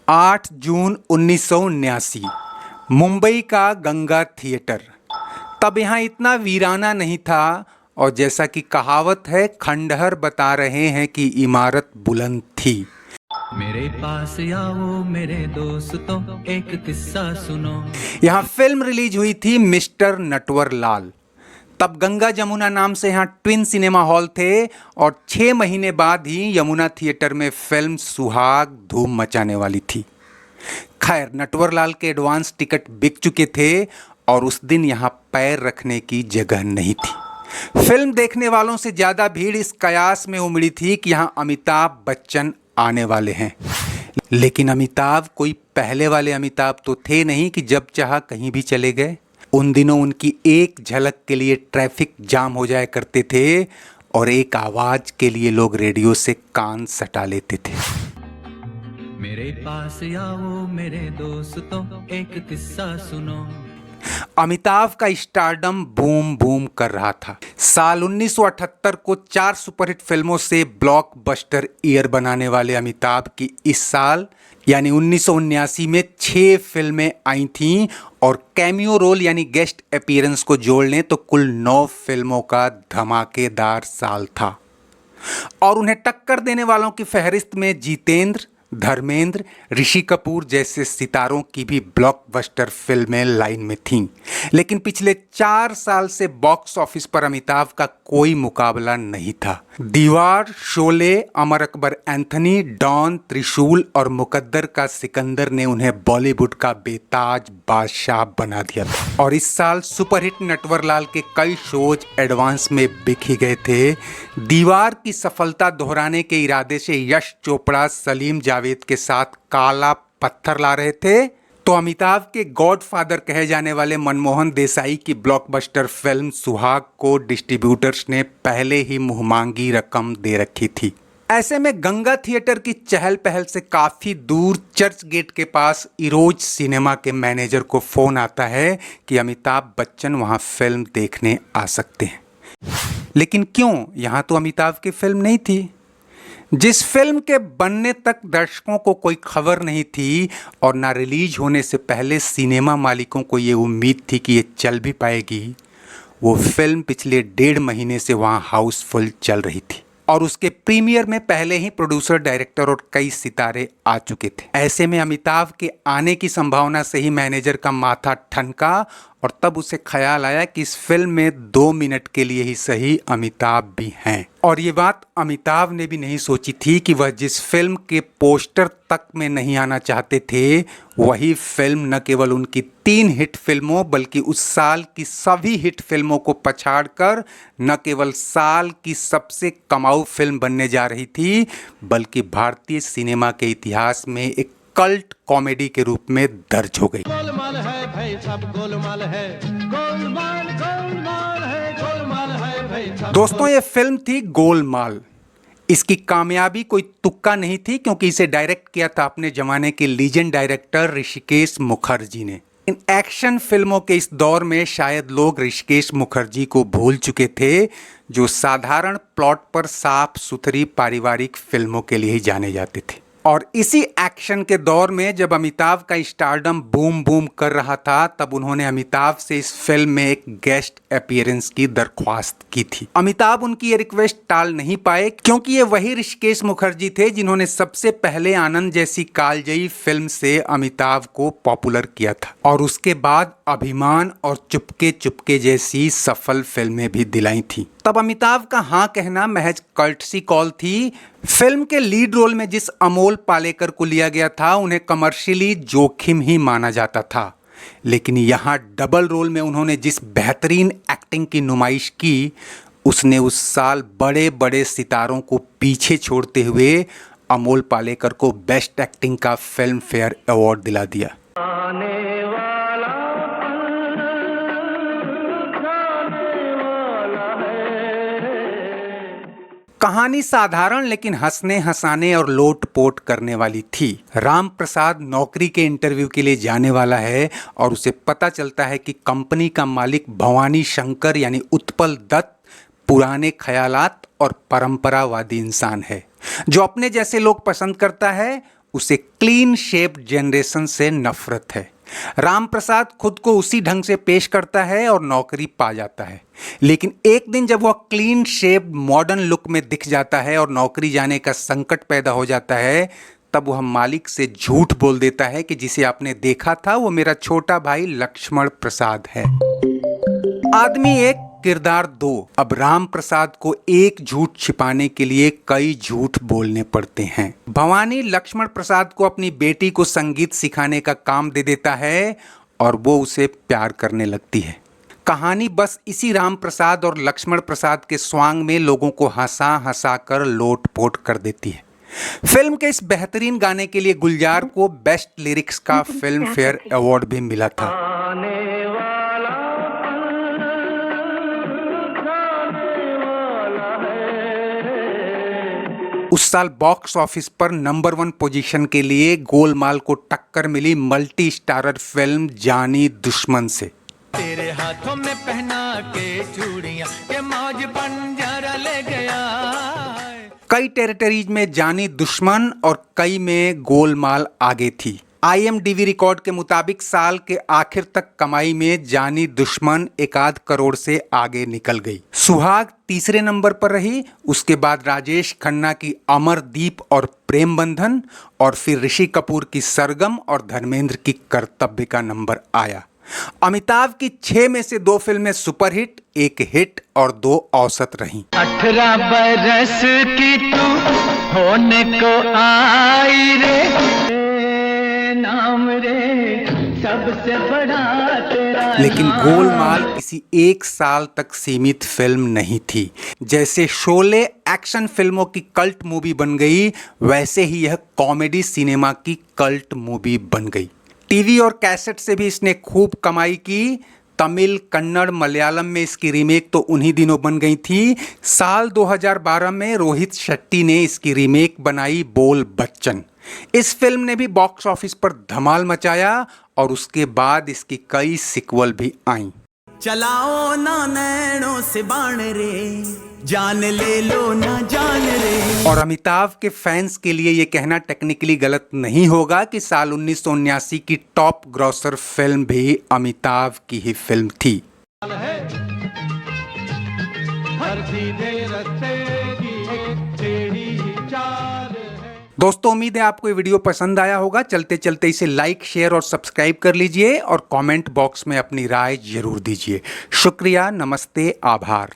8 जून 1979 मुंबई का गंगा थिएटर। तब यहाँ इतना वीराना नहीं था और जैसा कि कहावत है, खंडहर बता रहे हैं कि इमारत बुलंद थी। मेरे पास आओ मेरे दोस्तों, एक किस्सा सुनो। यहाँ फिल्म रिलीज हुई थी मिस्टर नटवर लाल। तब गंगा जमुना नाम से यहाँ ट्विन सिनेमा हॉल थे और 6 महीने बाद ही यमुना थिएटर में फिल्म सुहाग धूम मचाने वाली थी। खैर, नटवरलाल के एडवांस टिकट बिक चुके थे और उस दिन यहाँ पैर रखने की जगह नहीं थी। फिल्म देखने वालों से ज्यादा भीड़ इस कयास में उमड़ी थी कि यहाँ अमिताभ बच्चन आने वाले हैं। लेकिन अमिताभ कोई पहले वाले अमिताभ तो थे नहीं कि जब चाहा कहीं भी चले गए। उन दिनों उनकी एक झलक के लिए ट्रैफिक जाम हो जाया करते थे और एक आवाज के लिए लोग रेडियो से कान सटा लेते थे। मेरे पास आओ मेरे दोस्तों, एक किस्सा सुनो। अमिताभ का स्टारडम बूम बूम कर रहा था। साल 1978 को 4 सुपरहिट फिल्मों से ब्लॉकबस्टर ईयर बनाने वाले अमिताभ की इस साल यानी 1979 में 6 फिल्में आई थीं और कैमियो रोल यानी गेस्ट अपीयरेंस को जोड़ लें तो कुल 9 फिल्मों का धमाकेदार साल था। और उन्हें टक्कर देने वालों की फहरिस्त में जितेंद्र, धर्मेंद्र, ऋषि कपूर जैसे सितारों की भी ब्लॉकबस्टर फिल्में लाइन में थीं। लेकिन पिछले 4 साल से बॉक्स ऑफिस पर अमिताभ का कोई मुकाबला नहीं था। दीवार, शोले, अमर अकबर एंथनी, डॉन, त्रिशूल और मुकद्दर का सिकंदर ने उन्हें बॉलीवुड का बेताज बादशाह बना दिया था। और इस साल सुपरहिट नटवरलाल के कई शोज एडवांस में बिक ही गए थे। दीवार की सफलता दोहराने के इरादे से यश चोपड़ा सलीम जावेद के साथ काला पत्थर ला रहे थे, तो अमिताभ के गॉडफादर कहे जाने वाले मनमोहन देसाई की ब्लॉकबस्टर फिल्म सुहाग को डिस्ट्रीब्यूटर्स ने पहले ही मुंहमांगी रकम दे रखी थी। ऐसे में गंगा थिएटर की चहल पहल से काफी दूर चर्च गेट के पास इरोज सिनेमा के मैनेजर को फोन आता है कि अमिताभ बच्चन वहां फिल्म देखने आ सकते हैं। लेकिन क्यों? यहां तो अमिताभ की फिल्म नहीं थी। जिस फिल्म के बनने तक दर्शकों को कोई खबर नहीं थी और ना रिलीज होने से पहले सिनेमा मालिकों को ये उम्मीद थी कि ये चल भी पाएगी, वो फिल्म पिछले 1.5 महीने से वहाँ हाउसफुल चल रही थी और उसके प्रीमियर में पहले ही प्रोड्यूसर, डायरेक्टर और कई सितारे आ चुके थे। ऐसे में अमिताभ के आने की संभावना से ही मैनेजर का माथा ठनका और तब उसे ख्याल आया कि इस फिल्म में 2 मिनट के लिए ही सही अमिताभ भी हैं। और ये बात अमिताभ ने भी नहीं सोची थी कि वह जिस फिल्म के पोस्टर तक में नहीं आना चाहते थे, वही फिल्म न केवल उनकी 3 हिट फिल्मों बल्कि उस साल की सभी हिट फिल्मों को पछाड़कर न केवल साल की सबसे कमाऊ फिल्म बनने जा रही थी, बल्कि भारतीय सिनेमा के इतिहास में एक कल्ट कॉमेडी के रूप में दर्ज हो गई। गोलमाल है भाई सब गोलमाल है, गोलमाल गोलमाल है, गोलमाल है भाई सब। दोस्तों, ये फिल्म थी गोलमाल। इसकी कामयाबी कोई तुक्का नहीं थी क्योंकि इसे डायरेक्ट किया था अपने जमाने के लीजेंड डायरेक्टर ऋषिकेश मुखर्जी ने। इन एक्शन फिल्मों के इस दौर में शायद लोग ऋषिकेश मुखर्जी को भूल चुके थे, जो साधारण प्लॉट पर साफ सुथरी पारिवारिक फिल्मों के लिए ही जाने जाते थे। और इसी एक्शन के दौर में जब अमिताभ का स्टारडम बूम बूम कर रहा था, तब उन्होंने अमिताभ से इस फिल्म में एक गेस्ट अपीयरेंस की दरख्वास्त की थी। अमिताभ उनकी ये रिक्वेस्ट टाल नहीं पाए क्योंकि ये वही ऋषिकेश मुखर्जी थे जिन्होंने सबसे पहले आनंद जैसी कालजयी फिल्म से अमिताभ को पॉपुलर किया था और उसके बाद अभिमान और चुपके चुपके जैसी सफल फिल्में भी दिलाई थी। तब अमिताभ का हाँ कहना महज कर्टसी कॉल थी। फिल्म के लीड रोल में जिस अमोल पालेकर को लिया गया था, उन्हें कमर्शियली जोखिम ही माना जाता था। लेकिन यहाँ डबल रोल में उन्होंने जिस बेहतरीन एक्टिंग की नुमाइश की, उसने उस साल बड़े बड़े सितारों को पीछे छोड़ते हुए अमोल पालेकर को बेस्ट एक्टिंग का फिल्म फेयर अवार्ड दिला दिया। कहानी साधारण लेकिन हंसने हंसाने और लोट पोट करने वाली थी। राम प्रसाद नौकरी के इंटरव्यू के लिए जाने वाला है और उसे पता चलता है कि कंपनी का मालिक भवानी शंकर यानी उत्पल दत्त पुराने ख्यालात और परंपरावादी इंसान है जो अपने जैसे लोग पसंद करता है उसे क्लीन शेप जनरेशन से नफरत है। राम प्रसाद खुद को उसी ढंग से पेश करता है और नौकरी पा जाता है, लेकिन एक दिन जब वह क्लीन शेप मॉडर्न लुक में दिख जाता है और नौकरी जाने का संकट पैदा हो जाता है, तब वह मालिक से झूठ बोल देता है कि जिसे आपने देखा था वो मेरा छोटा भाई लक्ष्मण प्रसाद है। आदमी एक किरदार दो। अब राम प्रसाद को एक झूठ छिपाने के लिए कई झूठ बोलने पड़ते हैं। भवानी लक्ष्मण प्रसाद को अपनी बेटी को संगीत सिखाने का काम दे देता है और वो उसे प्यार करने लगती है। कहानी बस इसी राम प्रसाद और लक्ष्मण प्रसाद के स्वांग में लोगों को हंसा हंसा कर लोटपोट कर देती है। फिल्म के इस बेहतरीन गाने के लिए गुलजार को बेस्ट लिरिक्स का फिल्म फेयर अवार्ड भी मिला था। उस साल बॉक्स ऑफिस पर नंबर 1 पोजीशन के लिए गोलमाल को टक्कर मिली मल्टी स्टारर फिल्म जानी दुश्मन से। तेरे हाथों में पहना के चूड़ियां के मौज बंजारा ले गया। कई टेरिटरीज में जानी दुश्मन और कई में गोलमाल आगे थी। IMDb रिकॉर्ड के मुताबिक साल के आखिर तक कमाई में जानी दुश्मन 1.5 करोड़ से आगे निकल गई। सुहाग तीसरे नंबर पर रही, उसके बाद राजेश खन्ना की अमरदीप और प्रेम बंधन, और फिर ऋषि कपूर की सरगम और धर्मेंद्र की कर्तव्य का नंबर आया। अमिताभ की 6 में से 2 फिल्में सुपरहिट, 1 हिट और 2 औसत रहीं। 18 बरस की तू होने को आई रे, नाम रे सबसे बड़ा तेरा। लेकिन गोलमाल किसी एक साल तक सीमित फिल्म नहीं थी। जैसे शोले एक्शन फिल्मों की कल्ट मूवी बन गई, वैसे ही यह कॉमेडी सिनेमा की कल्ट मूवी बन गई। टीवी और कैसेट से भी इसने खूब कमाई की। तमिल, कन्नड़, मलयालम में इसकी रीमेक तो उन्हीं दिनों बन गई थी। साल 2012 में रोहित शेट्टी ने इसकी रीमेक बनाई बोल बच्चन। इस फिल्म ने भी बॉक्स ऑफिस पर धमाल मचाया और उसके बाद इसकी कई सीक्वल भी आईं। चलाओ ना नैनों से बाण रे, जान ले लो ना जान रे। और अमिताभ के फैंस के लिए ये कहना टेक्निकली गलत नहीं होगा कि साल 1979 की टॉप ग्रॉसर फिल्म भी अमिताभ की ही फिल्म थी। हर सीधे रास्ते की एक टेढ़ी चाल है। दोस्तों, उम्मीद है आपको ये वीडियो पसंद आया होगा। चलते चलते इसे लाइक, शेयर और सब्सक्राइब कर लीजिए और कमेंट बॉक्स में अपनी राय जरूर दीजिए। शुक्रिया, नमस्ते, आभार।